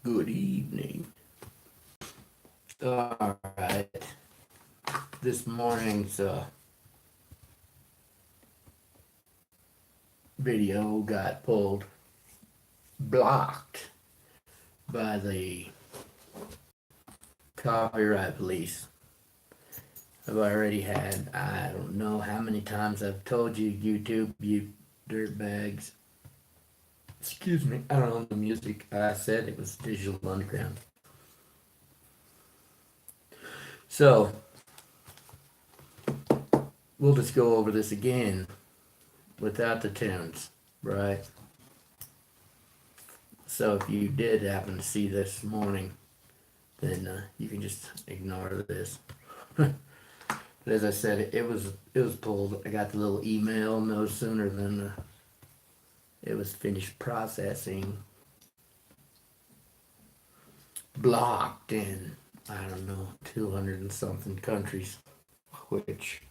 Good evening. Alright. This morning's video got blocked by the copyright police. I've already had, I don't know how many times I've told you, YouTube, you dirtbags. Excuse me, I don't know the music. I said it was Digital Underground. So, we'll just go over this again without the tunes, right? So if you did happen to see this morning, then you can just ignore this. But as I said, it was pulled. I got the little email no sooner than it was finished processing. Blocked in, I don't know, 200 and something countries, which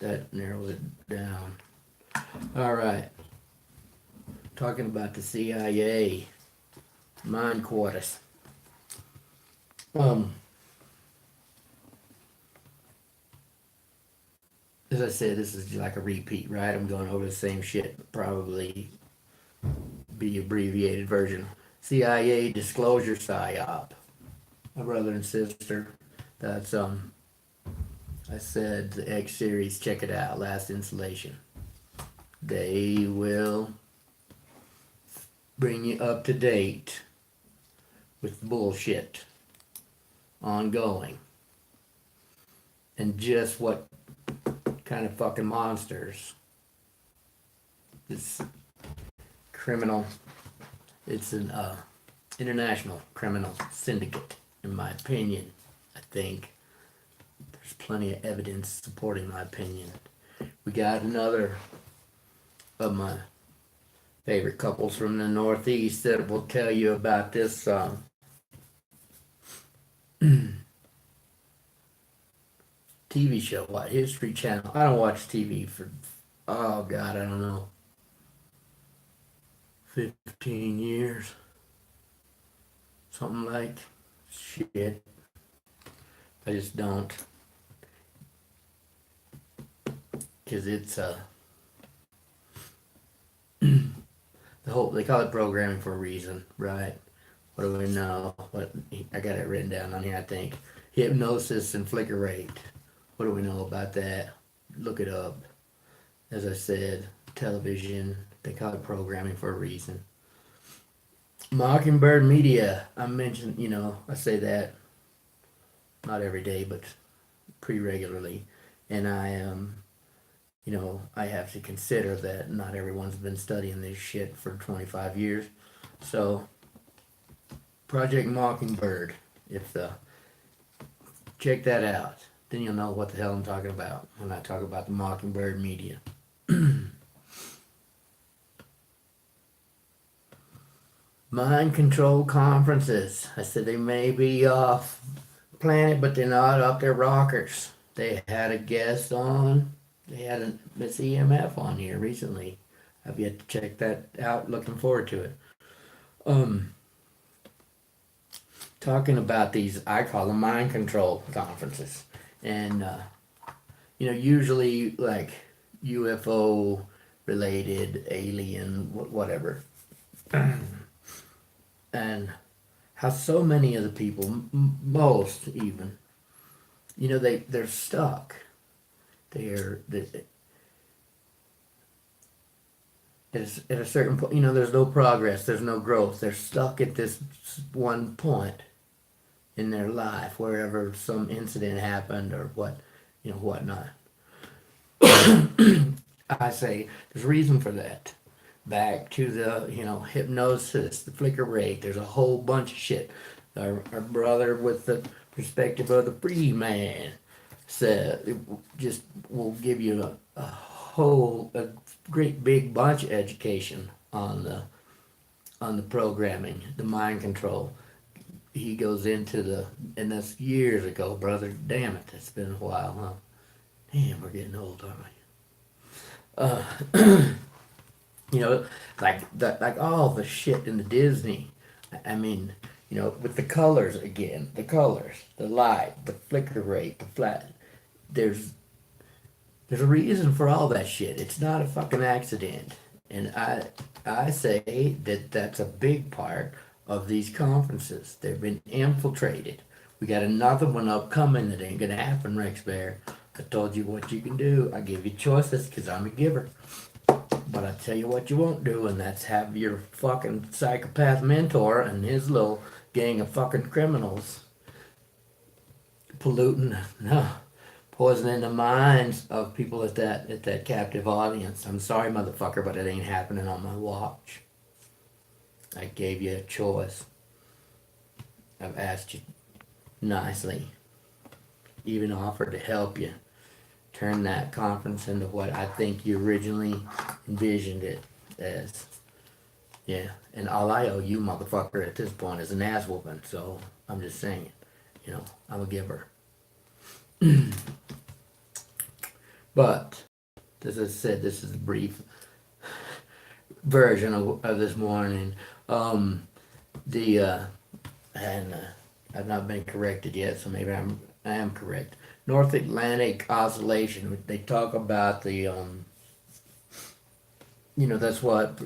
that narrows it down. All right. Talking about the CIA, mind Coitus. As I said, this is like a repeat, right? I'm going over the same shit, probably be abbreviated version. CIA disclosure psyop. My brother and sister. That's I said the X series, check it out, last installation. They will bring you up to date with bullshit ongoing. And just what kind of fucking monsters this criminal, it's an international criminal syndicate, in my opinion. I think there's plenty of evidence supporting my opinion. We got another of my favorite couples from the Northeast that will tell you about this TV show, what, History Channel. I don't watch TV for, oh God, I don't know, 15 years. Something like shit. I just don't. Because it's the whole, they call it programming for a reason, right? What do we know? What, I got it written down on here, I think. Hypnosis and flicker rate. What do we know about that? Look it up. As I said, television, they call it programming for a reason. Mockingbird Media, I mentioned, I say that not every day, but pretty regularly. And I I have to consider that not everyone's been studying this shit for 25 years. So, Project Mockingbird, check that out. Then you'll know what the hell I'm talking about when I talk about the Mockingbird Media. Mind control conferences. I said they may be off planet, but they're not up their rockers. They had a guest on. They had a Miss EMF on here recently. I've yet to check that out. Looking forward to it. Talking about these, I call them mind control conferences. And, usually like UFO related, alien, whatever. And how so many of the people, most even, they're stuck. They're at a certain point, there's no progress, there's no growth. They're stuck at this one point in their life, wherever some incident happened or whatnot. I say there's reason for that. Back to the, hypnosis, the flicker rate. There's a whole bunch of shit. Our brother with the perspective of the free man said it just will give you a great big bunch of education on the programming, the mind control. He goes into and that's years ago, brother. Damn it, that's been a while, huh? Damn, we're getting old, aren't we? Like all the shit in the Disney. I mean, You know, with the colors again, the colors, the light, the flicker rate, the flat. There's there's a reason for all that shit. It's not a fucking accident. And I say that that's a big part of these conferences. They've been infiltrated. We got another one upcoming that ain't gonna happen, Rex Bear. I told you what you can do. I give you choices because I'm a giver. But I tell you what you won't do, and that's have your fucking psychopath mentor and his little gang of fucking criminals polluting, no, poisoning the minds of people at that captive audience. I'm sorry, motherfucker, but it ain't happening on my watch. I gave you a choice. I've asked you nicely, even offered to help you turn that conference into what I think you originally envisioned it as. Yeah, and all I owe you, motherfucker, at this point is an ass whooping. So I'm just saying, you know, I'm a giver. But as I said, this is a brief version of this morning. I've not been corrected yet, so maybe I am correct. North Atlantic Oscillation. They talk about the you know, that's what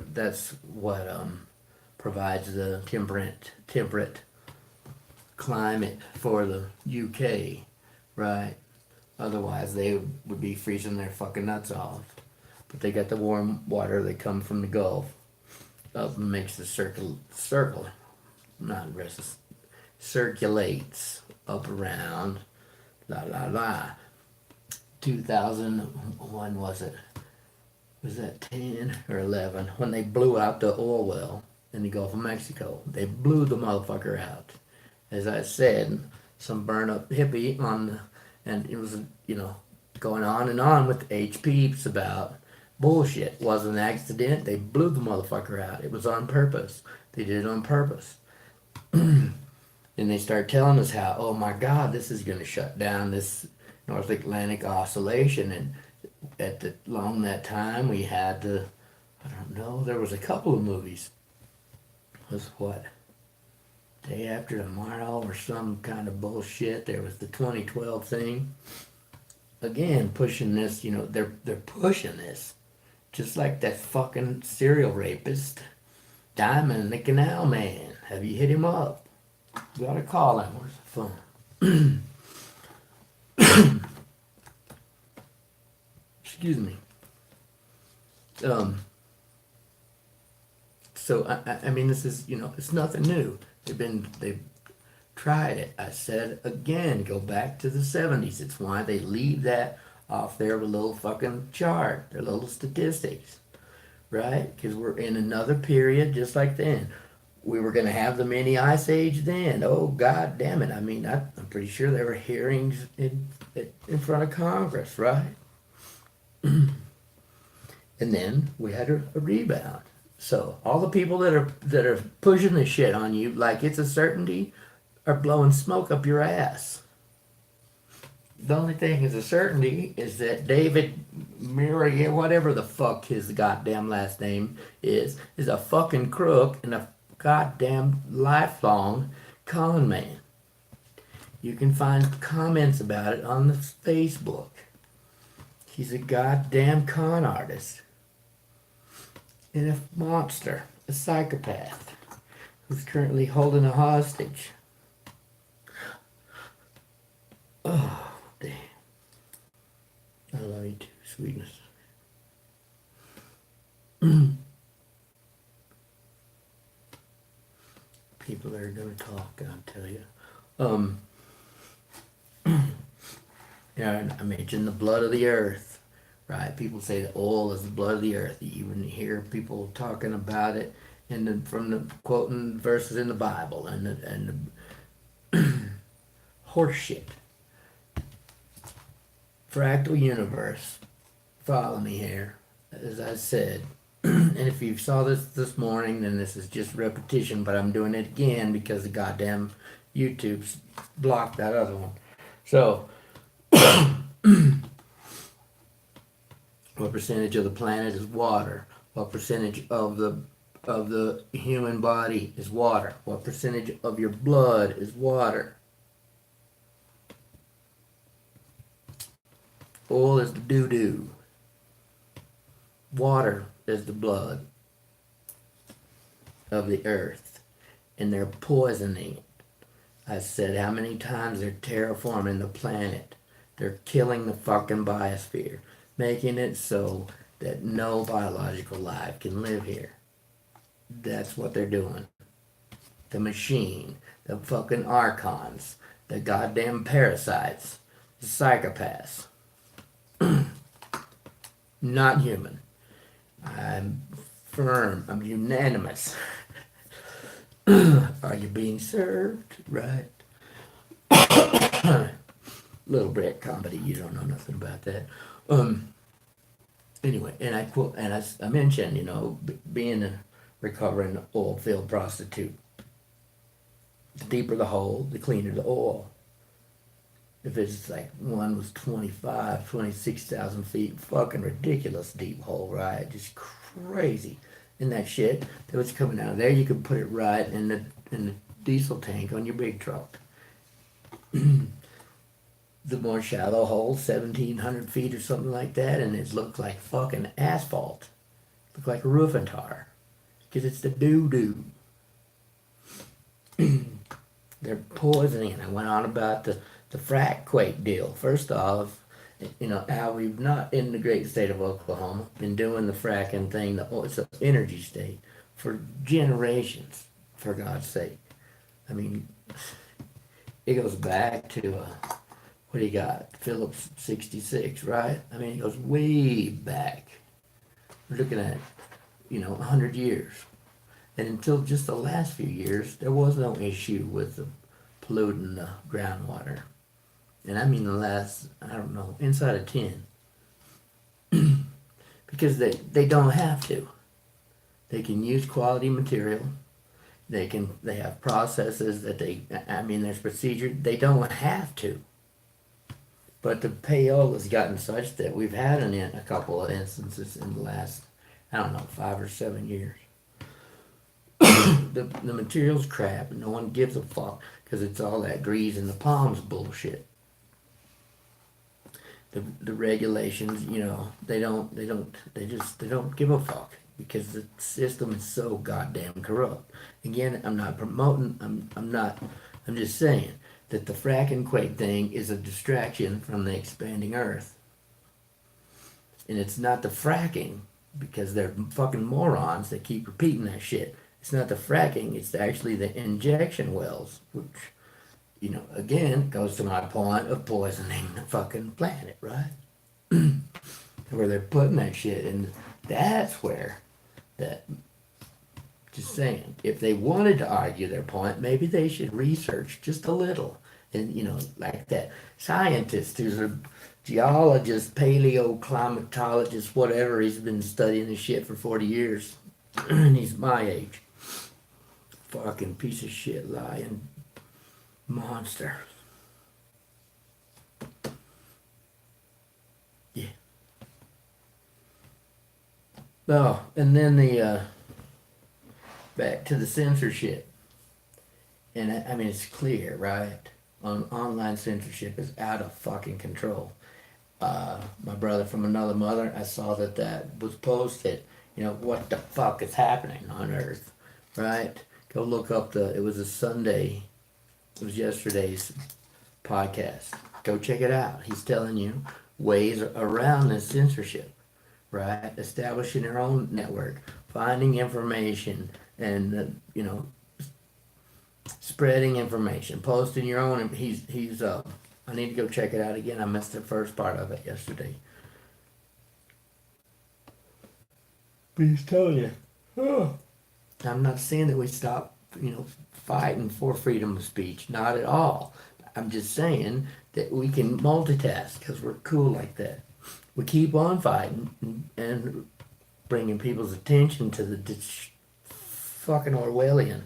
provides the temperate climate for the UK, right? Otherwise, they would be freezing their fucking nuts off. But they got the warm water that comes from the Gulf up and makes the circulates up around la la la. 2001 was it? Was that 10 or 11 when they blew out the oil well in the Gulf of Mexico? They blew the motherfucker out. As I said, some burn up hippie and it was, you know, going on and on with H. Peeps about bullshit. It wasn't an accident. They blew the motherfucker out. It was on purpose. They did it on purpose. And they start telling us how, oh my God, this is going to shut down this North Atlantic Oscillation. And along that time, we had I don't know, there was a couple of movies. It was what? Day After Tomorrow or some kind of bullshit. There was the 2012 thing. Again, pushing this, you know, they're pushing this. Just like that fucking serial rapist, Diamond the Canal Man. Have you hit him up? You gotta call him. Where's the phone? Excuse me. So I mean, this is, you know, it's nothing new. They've tried it. I said again, go back to the 70s. It's why they leave that off their little fucking chart, their little statistics, right? Because we're in another period just like then. We were going to have the mini ice age then. Oh, God damn it. I mean, I'm pretty sure there were hearings in front of Congress, right? And then we had a rebound. So all the people that are pushing this shit on you like it's a certainty are blowing smoke up your ass. The only thing is a certainty is that David Murray, whatever the fuck his goddamn last name is a fucking crook and a goddamn lifelong con man. You can find comments about it on the Facebook. He's a goddamn con artist. And a monster, a psychopath, who's currently holding a hostage. Oh, damn. I love you too, sweetness. People that are gonna talk, I'll tell you. Yeah, I mentioned the blood of the earth. Right, people say that oil is the blood of the earth. You even hear people talking about it, from the quoting verses in the Bible and the horse shit. Fractal universe. Follow me here, as I said. And if you saw this morning, then this is just repetition. But I'm doing it again because the goddamn YouTube's blocked that other one. So. What percentage of the planet is water? What percentage of the of the human body is water? What percentage of your blood is water? Oil is the doo-doo. Water is the blood of the earth. And they're poisoning it. I said how many times they're terraforming the planet. They're killing the fucking biosphere, making it so that no biological life can live here. That's what they're doing. The machine, the fucking archons, the goddamn parasites, the psychopaths. Not human. I'm firm. I'm unanimous. Are you being served? Right. Little Brett comedy. You don't know nothing about that. Anyway, and I quote, and I mentioned, being a recovering oil field prostitute. The deeper the hole, the cleaner the oil. If it's like one was 26,000 feet, fucking ridiculous deep hole, right? Just crazy. And that shit that was coming out of there, you could put it right in the diesel tank on your big truck. The more shallow hole, 1,700 feet or something like that, and it looked like fucking asphalt. Looked like roofing tar. Because it's the doo-doo. They're poisoning it. I went on about the frack quake deal. First off, how we've not, in the great state of Oklahoma, been doing the fracking thing, it's an energy state, for generations, for God's sake. I mean, it goes back to, what do you got? Phillips 66, right? I mean, it goes way back. We're looking at, 100 years. And until just the last few years, there was no issue with the polluting the groundwater. And I mean the last, I don't know, inside of 10. Because they don't have to. They can use quality material. They have processes that there's procedure. They don't have to. But the payola has gotten such that we've had a couple of instances in the last, 5 or 7 years. The material's crap, and no one gives a fuck because it's all that grease in the palms bullshit. The regulations, they don't give a fuck because the system is so goddamn corrupt. Again, I'm not promoting. I'm just saying that the fracking quake thing is a distraction from the expanding earth. And it's not the fracking, because they're fucking morons that keep repeating that shit. It's not the fracking, it's actually the injection wells, which, again, goes to my point of poisoning the fucking planet, right? Where they're putting that shit, and that's where just saying, if they wanted to argue their point, maybe they should research just a little. And, like that scientist who's a geologist, paleoclimatologist, whatever, he's been studying this shit for 40 years. And he's my age. Fucking piece of shit, lying monster. Yeah. Oh, and then back to the censorship. And it's clear, right? Online censorship is out of fucking control. My brother from another mother, I saw that was posted. What the fuck is happening on Earth, right? Go look up it was a Sunday, it was yesterday's podcast. Go check it out. He's telling you ways around this censorship, right? Establishing your own network, finding information, and, spreading information, posting your own. He's I need to go check it out again. I missed the first part of it yesterday. But he's telling you, I'm not saying that we stop, fighting for freedom of speech. Not at all. I'm just saying that we can multitask because we're cool like that. We keep on fighting and bringing people's attention to the fucking Orwellian.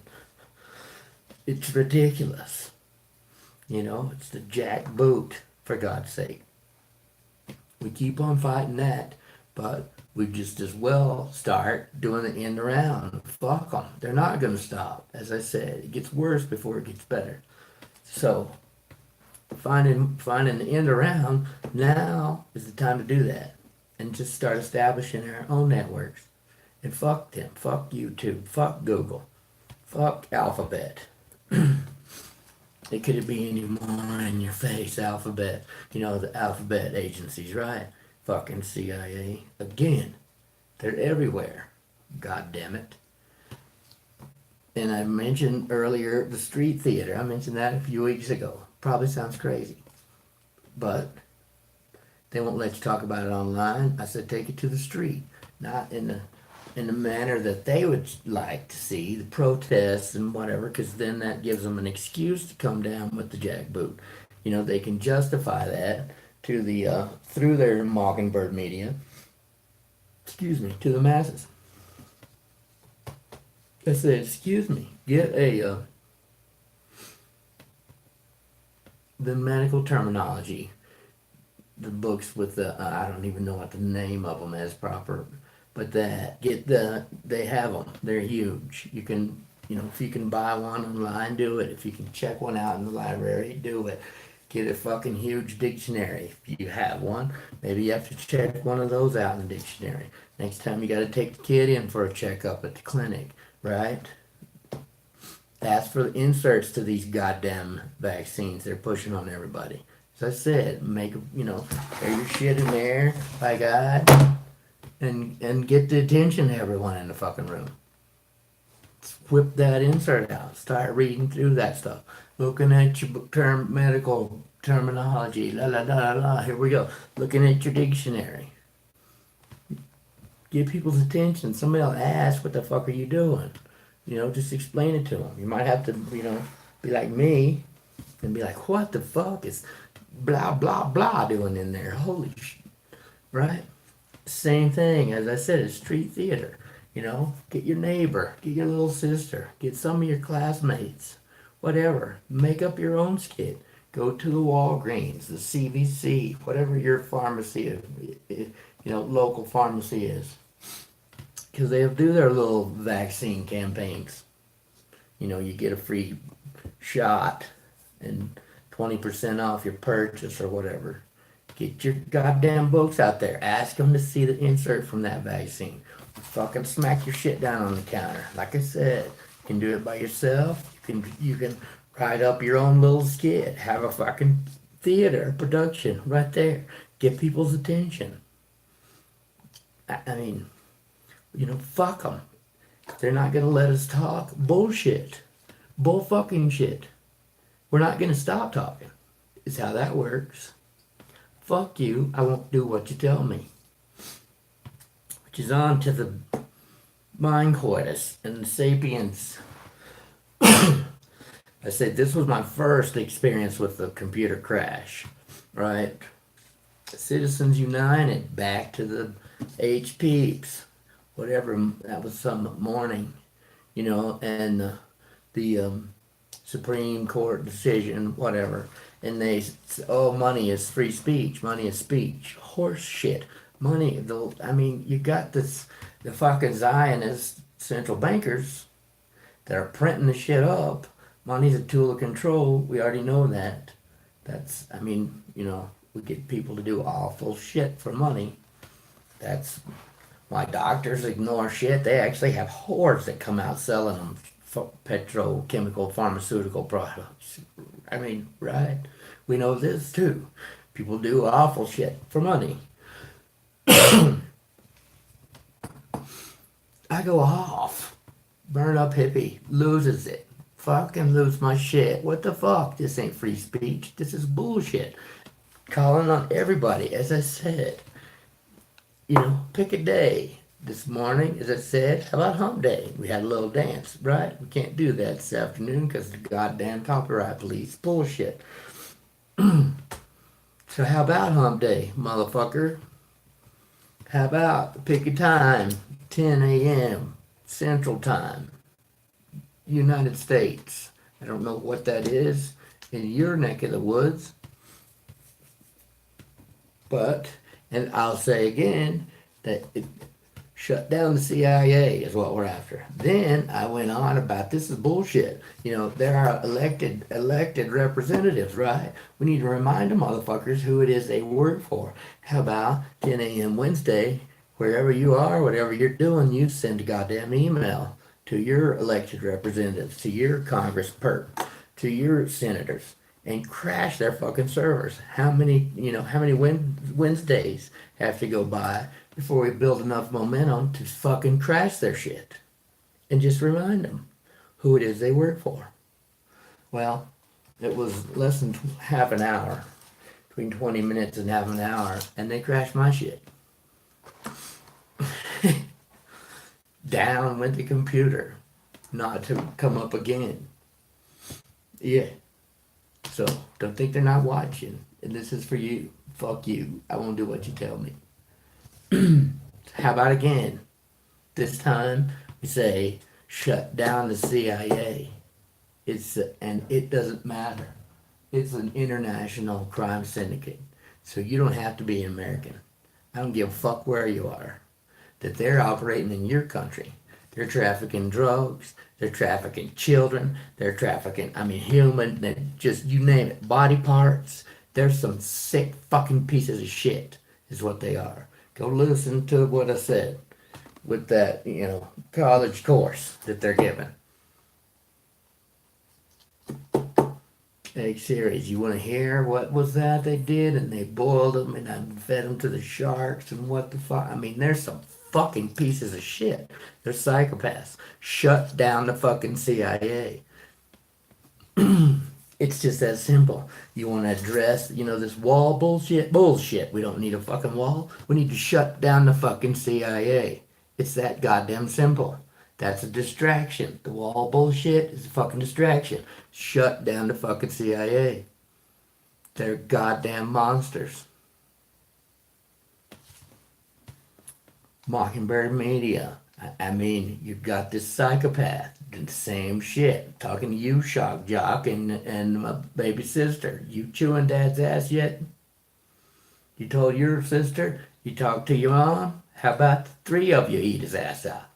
It's ridiculous. It's the jackboot, for God's sake. We keep on fighting that, but We just as well start doing the end around. Fuck them. They're not going to stop. As I said, it gets worse before it gets better. So finding the end around, now is the time to do that. And just start establishing our own networks. And fuck them. Fuck YouTube. Fuck Google. Fuck Alphabet. It could be any more in your face, Alphabet. You know, the Alphabet agencies, right? Fucking CIA. Again, they're everywhere. God damn it. And I mentioned earlier the street theater. I mentioned that a few weeks ago. Probably sounds crazy. But they won't let you talk about it online. I said take it to the street. Not in the manner that they would like to see, the protests and whatever, because then that gives them an excuse to come down with the jackboot. You know, they can justify that to the through their mockingbird media, to the masses. I said, get the medical terminology, the books with the, I don't even know what the name of them is proper, but they have them. They're huge. You can, if you can buy one online, do it. If you can check one out in the library, do it. Get a fucking huge dictionary. If you have one, maybe you have to check one of those out in the dictionary. Next time you got to take the kid in for a checkup at the clinic, right? Ask for the inserts to these goddamn vaccines they're pushing on everybody. As I said, make, throw your shit in there, by God, and get the attention of everyone in the fucking room. Whip that insert out. Start reading through that stuff. Looking at your medical terminology. La la la la. Here we go. Looking at your dictionary. Get people's attention. Somebody will ask, "What the fuck are you doing?" Just explain it to them. You might have to, be like me, and be like, "What the fuck is blah blah blah doing in there? Holy shit!" Right? Same thing as I said. It's street theater. Get your neighbor, get your little sister, get some of your classmates, whatever. Make up your own skit. Go to the Walgreens, the CVC, whatever your pharmacy, local pharmacy is. Because they'll do their little vaccine campaigns. You get a free shot and 20% off your purchase or whatever. Get your goddamn books out there. Ask them to see the insert from that vaccine. Fucking smack your shit down on the counter. Like I said, you can do it by yourself. You can write up your own little skit. Have a fucking theater production right there. Get people's attention. I mean, fuck them. They're not gonna let us talk. Bullshit. Bull fucking shit. We're not gonna stop talking. Is how that works. Fuck you. I won't do what you tell me. Which is on to the mind coitus and the sapiens. I said this was my first experience with the computer crash, right? Citizens United, back to the H-Peeps, whatever, that was some morning, and the Supreme Court decision, whatever, and they, money is free speech, money is speech, horse shit. Money, you got the fucking Zionist central bankers that are printing the shit up. Money's a tool of control. We already know that. We get people to do awful shit for money. That's why doctors ignore shit. They actually have whores that come out selling them petrochemical pharmaceutical products. Right? We know this too. People do awful shit for money. I go off. Burn up hippie. Loses it. Fucking lose my shit. What the fuck? This ain't free speech. This is bullshit. Calling on everybody, as I said. Pick a day. This morning, as I said, how about hump day? We had a little dance, right? We can't do that this afternoon because the goddamn copyright police. Bullshit. So how about hump day, motherfucker? How about pick a time, 10 a.m. Central Time, United States. I don't know what that is in your neck of the woods. And I'll say again that Shut down the CIA is what we're after. Then I went on about this is bullshit. There are elected representatives, right? We need to remind the motherfuckers who it is they work for. How about 10 a.m. Wednesday, wherever you are, whatever you're doing, you send a goddamn email to your elected representatives, to your congressperson, to your senators, and crash their fucking servers. How many Wednesdays have to go by before we build enough momentum to fucking crash their shit? And just remind them who it is they work for. Well, it was less than half an hour, between 20 minutes and half an hour, and they crashed my shit. Down went the computer, not to come up again. Yeah. So, don't think they're not watching. And this is for you. Fuck you. I won't do what you tell me. How about again? This time we say, shut down the CIA. And it doesn't matter. It's an international crime syndicate. So you don't have to be an American. I don't give a fuck where you are. That they're operating in your country. They're trafficking drugs. They're trafficking children. They're trafficking, human, just you name it, body parts. They're some sick fucking pieces of shit is what they are. Go listen to what I said with that, college course that they're giving. Egg series. You want to hear what was that they did? And they boiled them and I fed them to the sharks and what the fuck. There's some fucking pieces of shit. They're psychopaths. Shut down the fucking CIA. It's just that simple. You want to address, this wall bullshit? Bullshit. We don't need a fucking wall. We need to shut down the fucking CIA. It's that goddamn simple. That's a distraction. The wall bullshit is a fucking distraction. Shut down the fucking CIA. They're goddamn monsters. Mockingbird Media. You've got this psychopath, the same shit, talking to you, shock jock, and my baby sister. You chewing dad's ass yet? You told your sister? You talked to your mom? How about the three of you eat his ass out?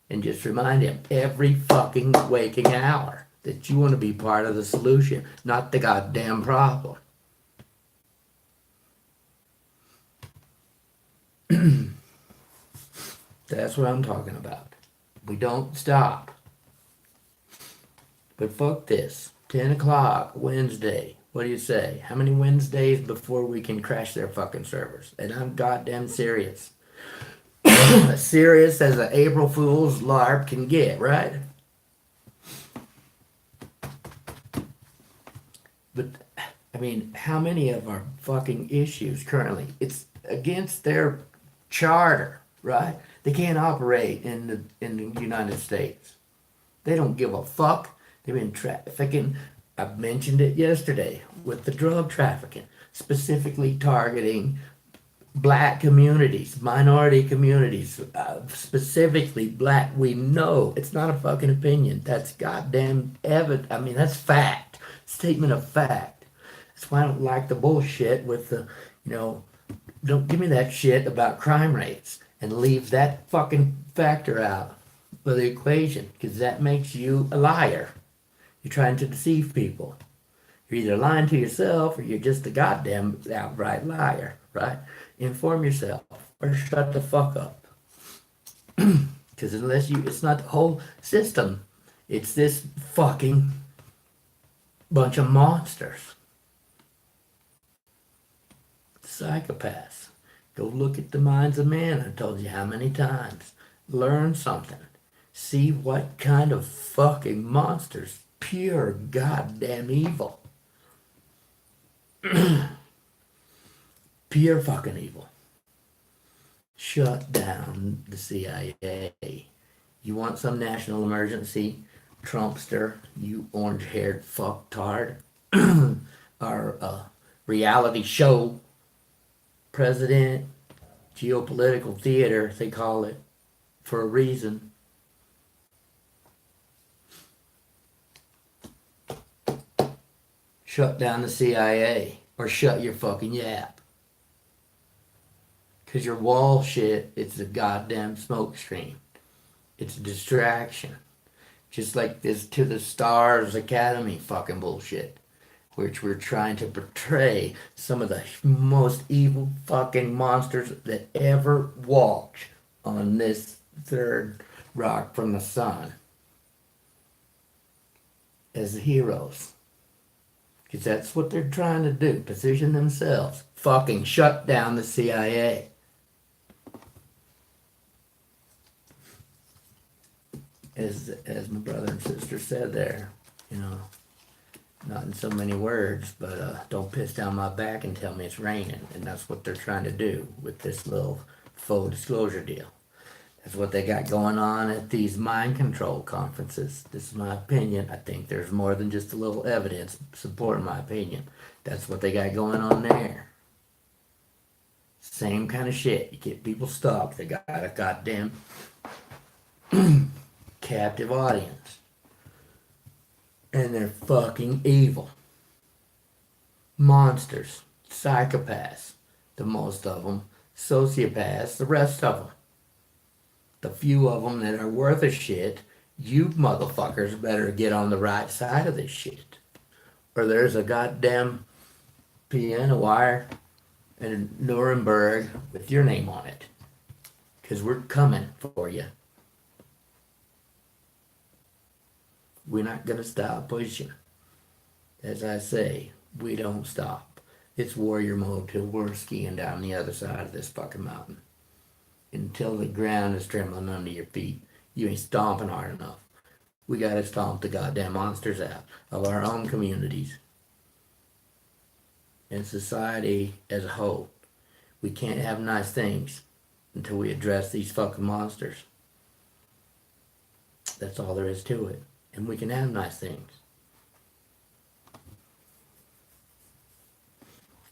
And just remind him every fucking waking hour that you want to be part of the solution, not the goddamn problem. That's what I'm talking about. We don't stop. But fuck this. 10 o'clock, Wednesday. What do you say? How many Wednesdays before we can crash their fucking servers? And I'm goddamn serious. Serious as an April Fool's LARP can get, right? But, how many of our fucking issues currently, it's against their charter, right? They can't operate in the United States. They don't give a fuck. They've been trafficking. I mentioned it yesterday with the drug trafficking, specifically targeting black communities, minority communities, specifically black. We know it's not a fucking opinion. That's goddamn evidence. That's fact. Statement of fact. That's why I don't like the bullshit with the, don't give me that shit about crime rates and leave that fucking factor out of the equation, because that makes you a liar. You're trying to deceive people. You're either lying to yourself or you're just a goddamn outright liar, right? Inform yourself or shut the fuck up. Because it's not the whole system. It's this fucking bunch of monsters. Psychopaths. Go look at the minds of men. I told you how many times. Learn something. See what kind of fucking monsters. Pure goddamn evil. Pure fucking evil. Shut down the CIA. You want some national emergency? Trumpster, you orange-haired fucktard. Our reality show president, geopolitical theater, they call it, for a reason. Shut down the CIA or shut your fucking yap. Because your wall shit, it's a goddamn smoke screen. It's a distraction. Just like this To the Stars Academy fucking bullshit. Which we're trying to portray some of the most evil fucking monsters that ever walked on this third rock from the sun as the heroes. Because that's what they're trying to do. Position themselves. Fucking shut down the CIA. As my brother and sister said there, not in so many words, but don't piss down my back and tell me it's raining. And that's what they're trying to do with this little full disclosure deal. That's what they got going on at these mind control conferences. This is my opinion. I think there's more than just a little evidence supporting my opinion. That's what they got going on there. Same kind of shit. You get people stalked. They got a goddamn captive audience. And they're fucking evil. Monsters. Psychopaths. The most of them. Sociopaths. The rest of them. The few of them that are worth a shit, you motherfuckers better get on the right side of this shit. Or there's a goddamn piano wire in Nuremberg with your name on it. Because we're coming for you. We're not going to stop pushing. As I say, we don't stop. It's warrior mode till we're skiing down the other side of this fucking mountain. Until the ground is trembling under your feet. You ain't stomping hard enough. We gotta stomp the goddamn monsters out of our own communities. And society as a whole. We can't have nice things until we address these fucking monsters. That's all there is to it. And we can have nice things.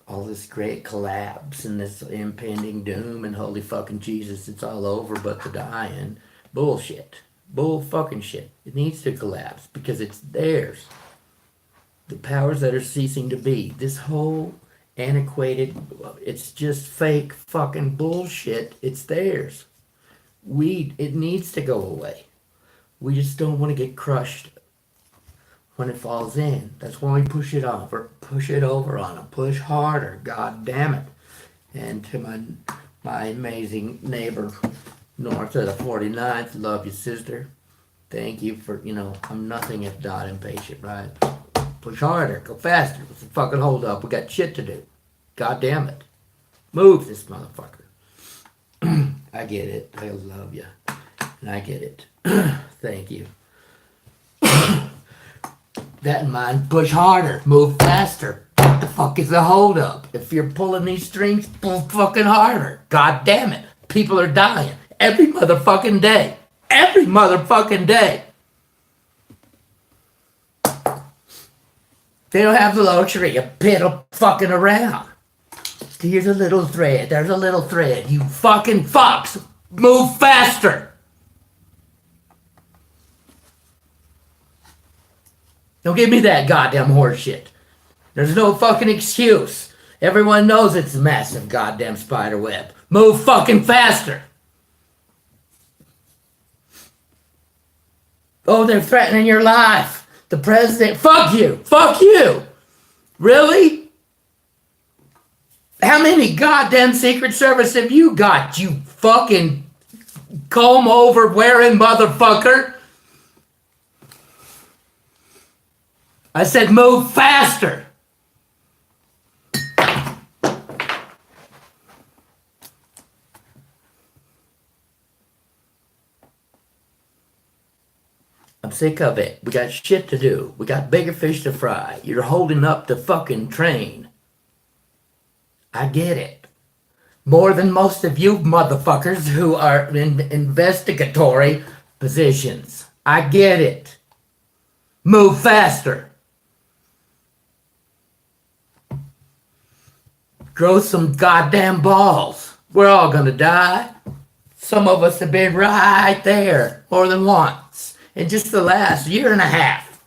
All this great collapse and this impending doom and holy fucking Jesus, it's all over but the dying. Bullshit. Bull fucking shit. It needs to collapse because it's theirs. The powers that are ceasing to be. This whole antiquated, it's just fake fucking bullshit. It's theirs. It needs to go away. We just don't want to get crushed when it falls in. That's why we push it over on them. Push harder, god damn it. And to my amazing neighbor north of the 49th, love you sister. Thank you for, I'm nothing if not impatient, right? Push harder, go faster. What's the fucking hold up? We got shit to do. God damn it. Move this motherfucker. I get it. I love you. And I get it. Thank you. That in mind, push harder, move faster. What the fuck is the hold up? If you're pulling these strings, pull fucking harder. God damn it. People are dying every motherfucking day. Every motherfucking day. They don't have the luxury of piddle fucking around. Here's a little thread. There's a little thread. You fucking fucks. Move faster. Don't give me that goddamn horse shit. There's no fucking excuse. Everyone knows it's a massive goddamn spider web. Move fucking faster. Oh, they're threatening your life. The president, fuck you. Fuck you. Really? How many goddamn Secret Service have you got, you fucking comb over wearing motherfucker? I said move faster. I'm sick of it. We got shit to do. We got bigger fish to fry. You're holding up the fucking train. I get it. More than most of you motherfuckers who are in investigatory positions. I get it. Move faster. Grow some goddamn balls. We're all gonna die. Some of us have been right there more than once in just the last year and a half.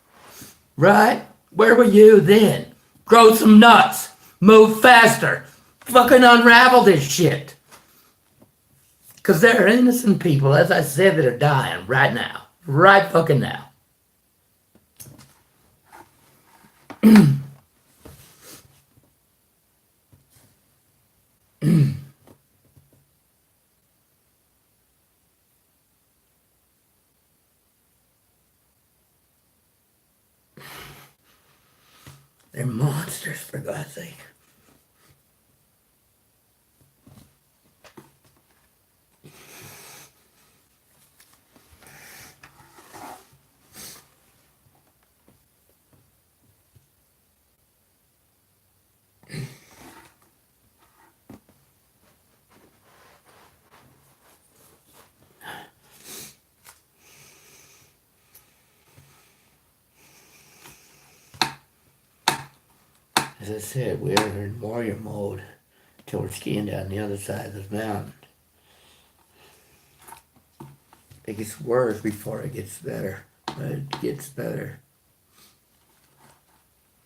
Right? Where were you then? Grow some nuts. Move faster. Fucking unravel this shit. Because there are innocent people, as I said, that are dying right now. Right fucking now. They're monsters, for God's sake. As I said, we are in warrior mode till we're skiing down the other side of the mountain. It gets worse before it gets better. But it gets better.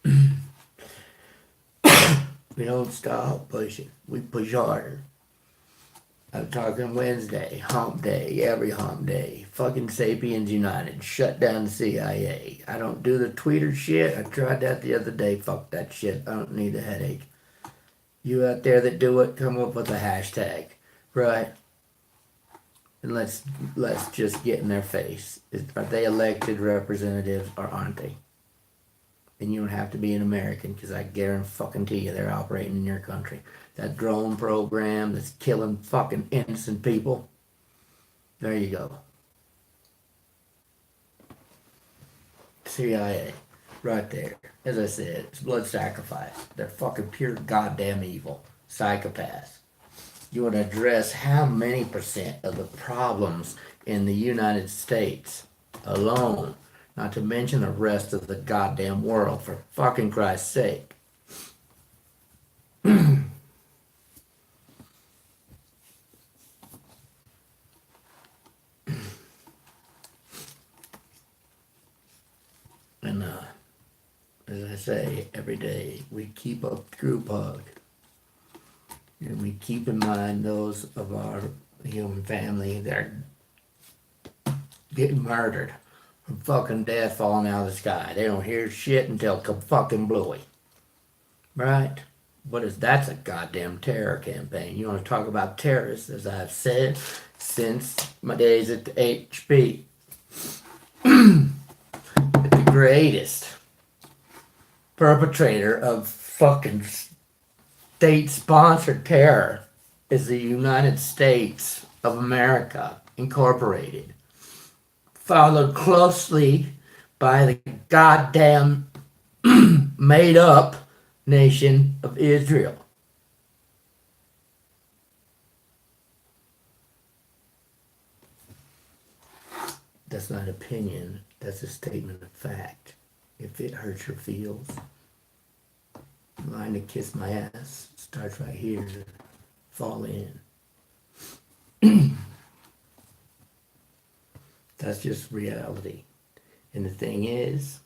We don't stop pushing. We push harder. I'm talking Wednesday, hump day, every hump day. Fucking Sapiens United. Shut down the CIA. I don't do the tweeter shit. I tried that the other day. Fuck that shit. I don't need a headache. You out there that do it, come up with a hashtag. Right? And let's just get in their face. Are they elected representatives or aren't they? And you don't have to be an American, because I guarantee you they're operating in your country. That drone program that's killing fucking innocent people. There you go. CIA. Right there. As I said, it's blood sacrifice. They're fucking pure goddamn evil. Psychopaths. You want to address how many percent of the problems in the United States alone, not to mention the rest of the goddamn world, for fucking Christ's sake. And as I say every day, we keep a group hug. And we keep in mind those of our human family that are getting murdered from fucking death falling out of the sky. They don't hear shit until fucking bluey. Right? That's a goddamn terror campaign. You want to talk about terrorists, as I've said since my days at the HP. The greatest perpetrator of fucking state-sponsored terror is the United States of America, Incorporated. Followed closely by the goddamn made-up nation of Israel. That's not opinion, that's a statement of fact. If it hurts your feels, line to kiss my ass starts right here. Fall in. That's just reality. And the thing is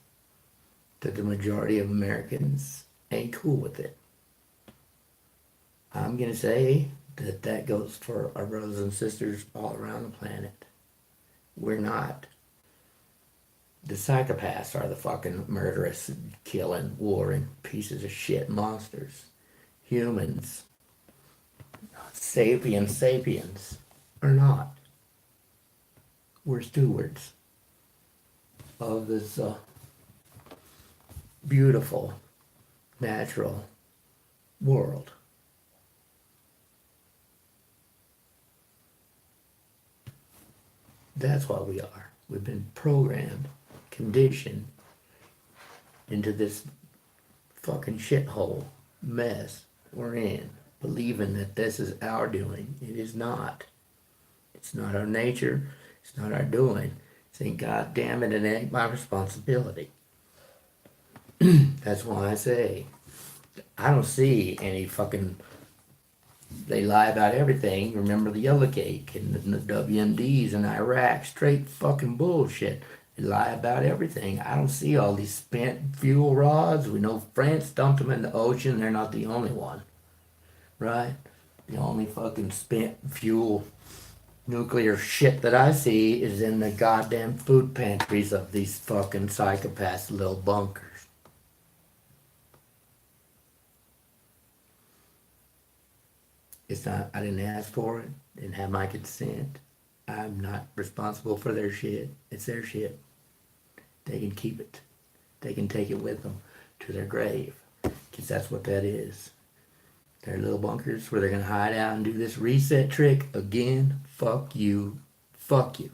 that the majority of Americans ain't cool with it. I'm going to say that goes for our brothers and sisters all around the planet. We're not. The psychopaths are the fucking murderous, killing, warring pieces of shit monsters. Humans, sapiens, are not. We're stewards of this beautiful, natural world. That's what we are. We've been programmed, conditioned into this fucking shithole mess we're in, believing that this is our doing. It is not. It's not our nature. It's not our doing. Saying, God damn it, it ain't my responsibility. That's why I say, I don't see any fucking, they lie about everything. Remember the yellow cake and the WMDs in Iraq, straight fucking bullshit. They lie about everything. I don't see all these spent fuel rods. We know France dumped them in the ocean. They're not the only one, right? The only fucking spent fuel nuclear shit that I see is in the goddamn food pantries of these fucking psychopaths' little bunkers. It's not, I didn't ask for it, didn't have my consent. I'm not responsible for their shit. It's their shit. They can keep it. They can take it with them to their grave. Because that's what that is. Their little bunkers where they're going to hide out and do this reset trick again. Fuck you. Fuck you.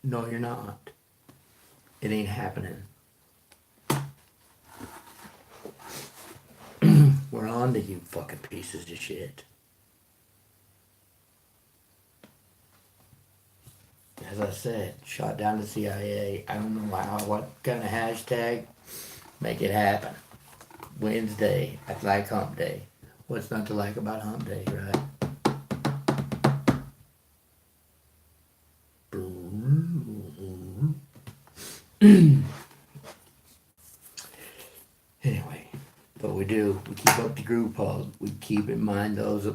No, you're not. It ain't happening. We're on to you fucking pieces of shit. As I said, shot down the CIA. I don't know how, what kind of hashtag. Make it happen. Wednesday, I like hump day. What's not to like about hump day, right? Anyway, but we keep up the group hug. We keep in mind those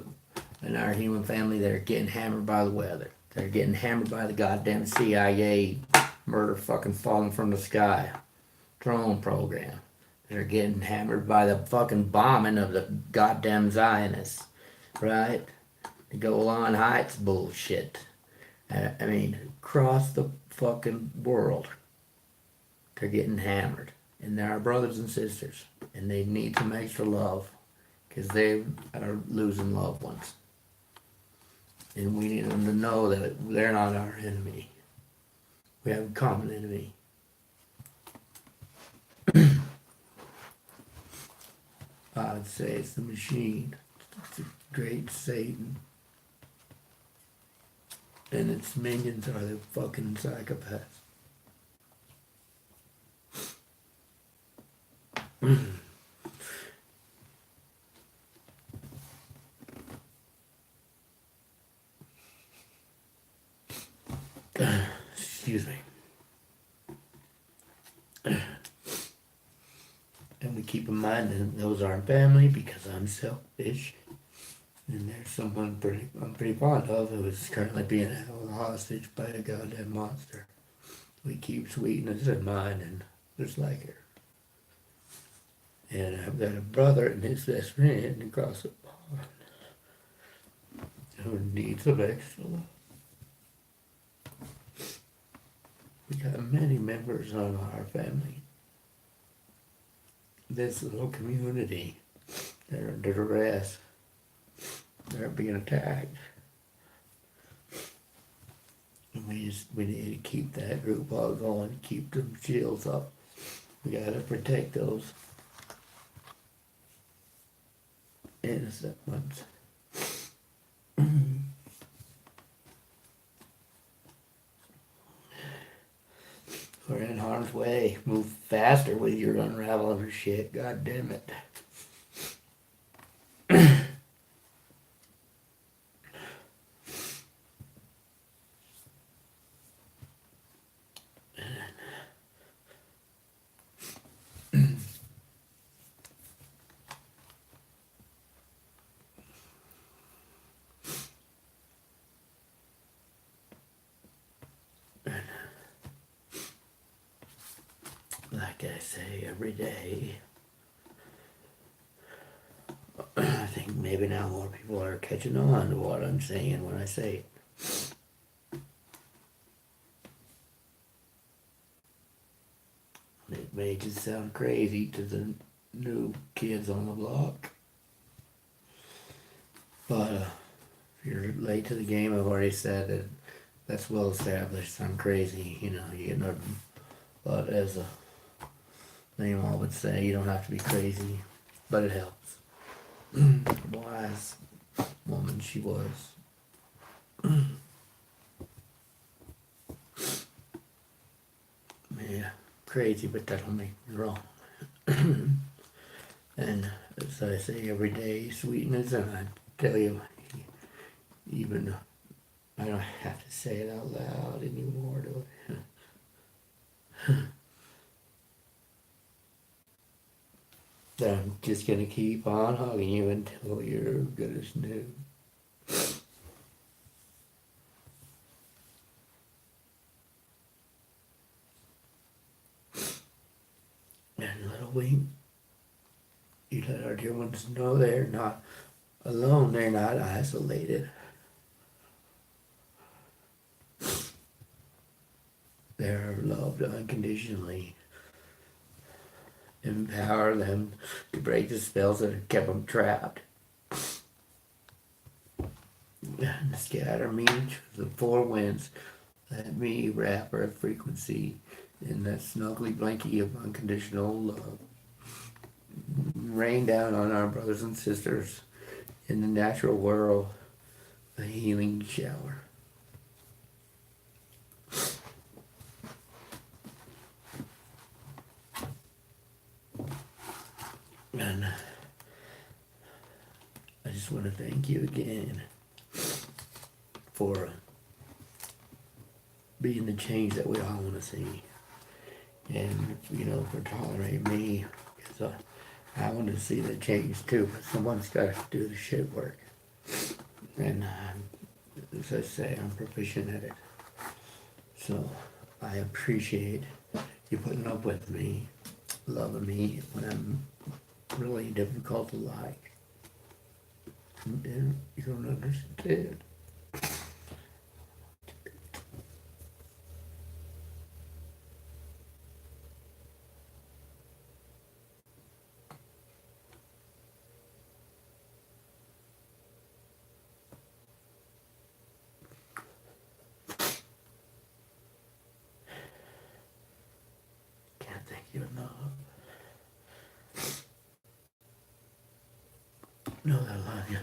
in our human family that are getting hammered by the weather. They're getting hammered by the goddamn CIA murder fucking falling from the sky drone program. They're getting hammered by the fucking bombing of the goddamn Zionists, right? The Golan Heights bullshit. I mean, across the fucking world, they're getting hammered. And they're our brothers and sisters. And they need some extra love. Because they are losing loved ones. And we need them to know that they're not our enemy. We have a common enemy. I would say it's the machine. It's the great Satan. And its minions are the fucking psychopaths. Excuse me. And we keep in mind that those aren't family because I'm selfish. And there's someone I'm pretty fond of who is currently being held hostage by a goddamn monster. We keep sweetness in mind and just like her. And I've got a brother and his best friend across the pond who needs some extra love. We got many members of our family. This little community, they're under duress. They're being attacked. And we need to keep that group all going, keep them shields up. We gotta protect those innocent ones. We're in harm's way. Move faster with your unravel of your shit. God damn it. Like I say every day, I think maybe now more people are catching on to what I'm saying when I say it. It may just sound crazy to the new kids on the block. But if you're late to the game, I've already said that that's well established. I'm crazy, you get nothing. But as a name all would say, you don't have to be crazy, but it helps. Wise woman she was. Yeah, crazy, but that don't make me wrong. And as I say every day, sweetness, and I tell you, even I don't have to say it out loud anymore, do I? That I'm just gonna keep on hugging you until you're good as new. you let our dear ones know they're not alone, they're not isolated. They're loved unconditionally. Empower them to break the spells that have kept them trapped. And scatter me to the four winds. Let me wrap our frequency in that snuggly blankie of unconditional love. Rain down on our brothers and sisters in the natural world a healing shower. And I just want to thank you again for being the change that we all want to see. And, for tolerating me. Because I want to see the change too, but someone's got to do the shit work. And as I say, I'm proficient at it. So I appreciate you putting up with me, loving me when I'm really difficult to like. And you don't understand. Can't thank you enough. Know that I love you.